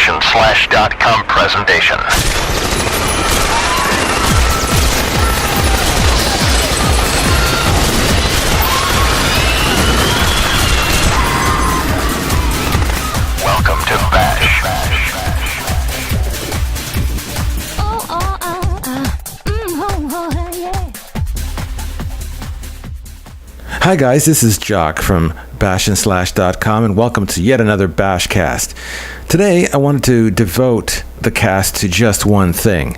BASHcast.com presentation. Welcome to Bash. Hi guys, this is Jock from BASHcast.com and welcome to yet another BASHcast. Today I wanted to devote the cast to just one thing.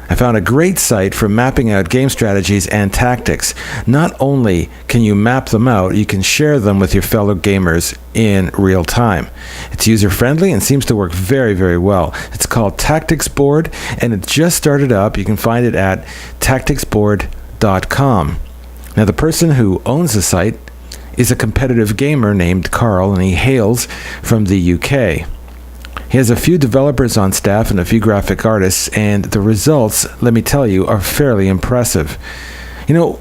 I found a great site for mapping out game strategies and tactics. Not only can you map them out, you can share them with your fellow gamers in real time. It's user-friendly and seems to work very, very well. It's called Tacticsboard and it just started up. You can find it at Tacticsboard.com. Now, the person who owns the site is a competitive gamer named Carl, and he hails from the UK. He has a few developers on staff and a few graphic artists, and the results, let me tell you, are fairly impressive. You know,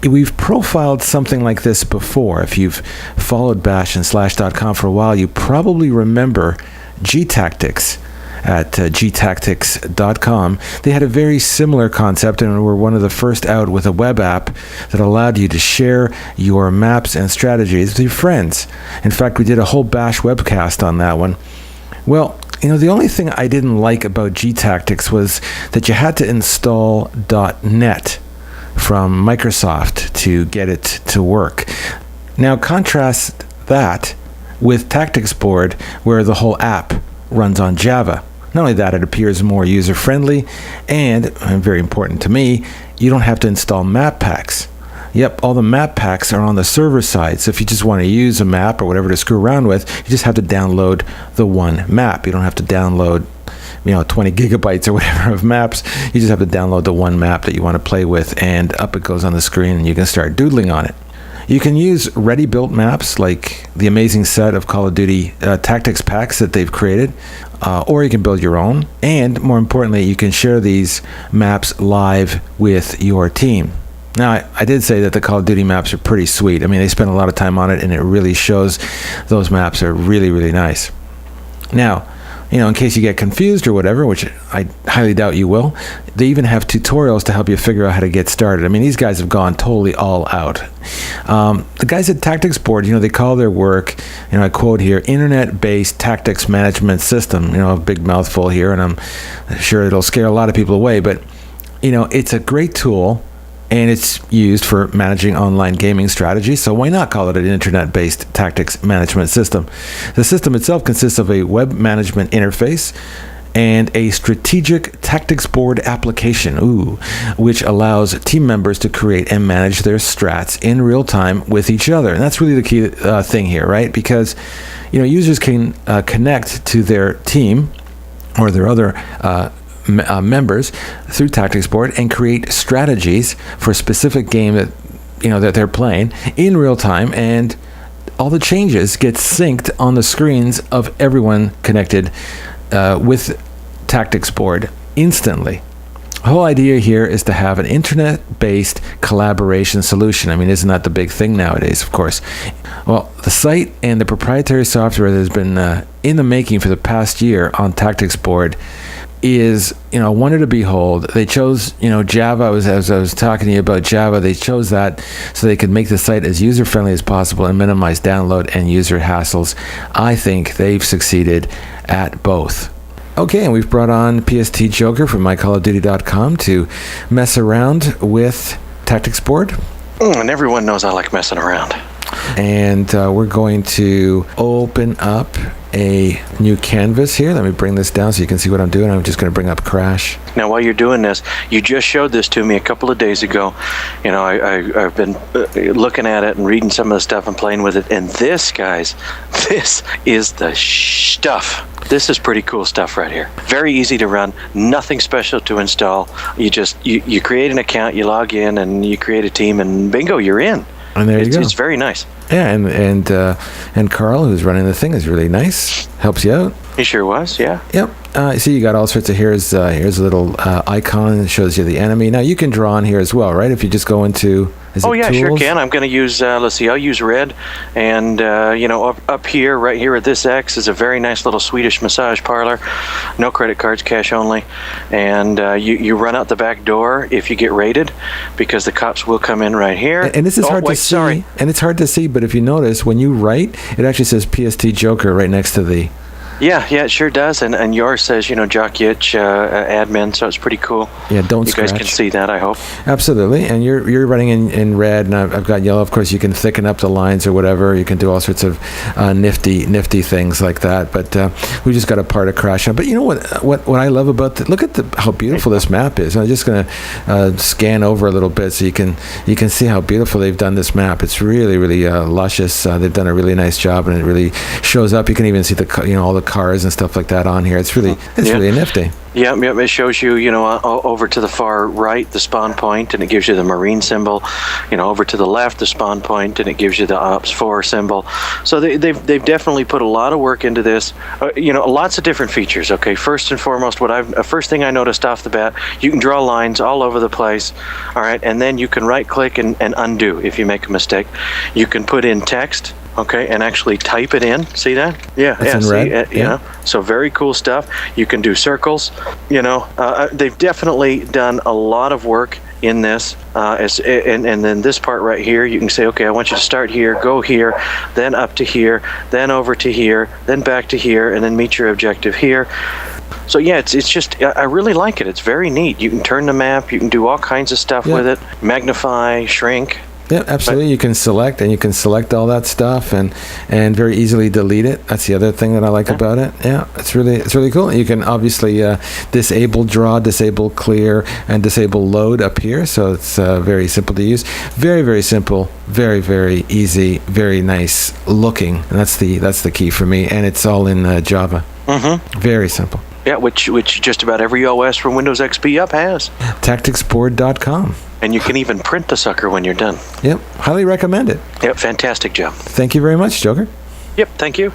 we've profiled something like this before. If you've followed BASH.com for a while, you probably remember G-Tactics at gtactics.com. They had a very similar concept and were one of the first out with a web app that allowed you to share your maps and strategies with your friends. In fact, we did a whole Bash webcast on that one. Well, you know, the only thing I didn't like about G-Tactics was that you had to install .NET from Microsoft to get it to work. Now, contrast that with Tacticsboard, where the whole app runs on Java. Not only that, it appears more user-friendly, and very important to me, you don't have to install map packs. Yep, all the map packs are on the server side, so if you just want to use a map or whatever to screw around with, you just have to download the one map. You don't have to download 20 gigabytes or whatever of maps. You just have to download the one map that you want to play with, and up it goes on the screen, and you can start doodling on it. You can use ready-built maps like the amazing set of Call of Duty tactics packs that they've created, or you can build your own, and more importantly, you can share these maps live with your team. Now, I did say that the Call of Duty maps are pretty sweet. I mean, they spend a lot of time on it, and it really shows those maps are really, really nice. Now, in case you get confused or whatever, which I highly doubt you will, they even have tutorials to help you figure out how to get started. I mean, these guys have gone totally all out. The guys at Tacticsboard, they call their work, I quote here, internet-based tactics management system. A big mouthful here, and I'm sure it'll scare a lot of people away, but, it's a great tool. And it's used for managing online gaming strategies, so why not call it an internet-based tactics management system? The system itself consists of a web management interface and a strategic Tacticsboard application, which allows team members to create and manage their strats in real time with each other. And that's really the key thing here, right? Because users can connect to their team or their other members through Tacticsboard and create strategies for a specific game that that they're playing in real time, and all the changes get synced on the screens of everyone connected with Tacticsboard instantly. The whole idea here is to have an internet-based collaboration solution. I mean, isn't that the big thing nowadays, of course? Well, the site and the proprietary software that has been in the making for the past year on Tacticsboard is, a wonder to behold. They chose, Java, as I was talking to you about Java, they chose that so they could make the site as user-friendly as possible and minimize download and user hassles. I think they've succeeded at both. Okay, and we've brought on PST Joker from mycallofduty.com to mess around with Tacticsboard. And everyone knows I like messing around. And we're going to open up a new canvas here. Let me bring this down so you can see what I'm doing. I'm just going to bring up Crash. Now, while you're doing this, you just showed this to me a couple of days ago. I've been looking at it and reading some of the stuff and playing with it. And this, guys, this is the stuff. This is pretty cool stuff right here. Very easy to run. Nothing special to install. You create an account, you log in, and you create a team, and bingo, you're in. And there you go. It's very nice. Yeah, and Carl, who's running the thing, is really nice. Helps you out. He sure was, yeah. Yep. See, you got all sorts of, here's a little icon that shows you the enemy. Now, you can draw on here as well, right? If you just go into Is Oh it yeah, tools? sure can. I'm going to use. Let's see. I'll use red, and up here, right here at this X is a very nice little Swedish massage parlor. No credit cards, cash only, and you run out the back door if you get raided, because the cops will come in right here. And this is hard to see. Sorry. And it's hard to see, but if you notice, when you write, it actually says PST Joker right next to the... Yeah, it sure does. And yours says, Jock Yitch, admin, so it's pretty cool. Yeah, don't You scratch. guys can see that, I hope. Absolutely. And you're running in red, and I've got yellow. Of course, you can thicken up the lines or whatever. You can do all sorts of nifty things like that. But we just got a part of crash on. But you know what I love about look at how beautiful this map is. I'm just going to scan over a little bit so you can see how beautiful they've done this map. It's really, really luscious. They've done a really nice job, and it really shows up. You can even see all the cars and stuff like that on here. It's really nifty. Yeah, it shows you, over to the far right, the spawn point, and it gives you the Marine symbol. Over to the left, the spawn point, and it gives you the Ops 4 symbol. So they've definitely put a lot of work into this. Lots of different features. Okay, first and foremost, first thing I noticed off the bat, you can draw lines all over the place. All right, and then you can right-click and undo if you make a mistake. You can put in text. Okay, and actually type it in. See that? Yeah, That's in red. So very cool stuff. You can do circles. They've definitely done a lot of work in this. And then this part right here, you can say, okay, I want you to start here, go here, then up to here, then over to here, then back to here, and then meet your objective here. So yeah, it's just, I really like it. It's very neat. You can turn the map. You can do all kinds of stuff with it. Magnify, shrink. Yeah, absolutely. You can select all that stuff and very easily delete it. That's the other thing that I like about it. Yeah, it's really cool. You can obviously disable draw, disable clear, and disable load up here. So it's very simple to use. Very, very simple. Very, very easy. Very nice looking. And that's the key for me. And it's all in Java. Mm-hmm. Very simple. Yeah, which just about every OS from Windows XP up has. Tacticsboard.com. And you can even print the sucker when you're done. Yep, highly recommend it. Yep, fantastic job. Thank you very much, Joker. Yep, thank you.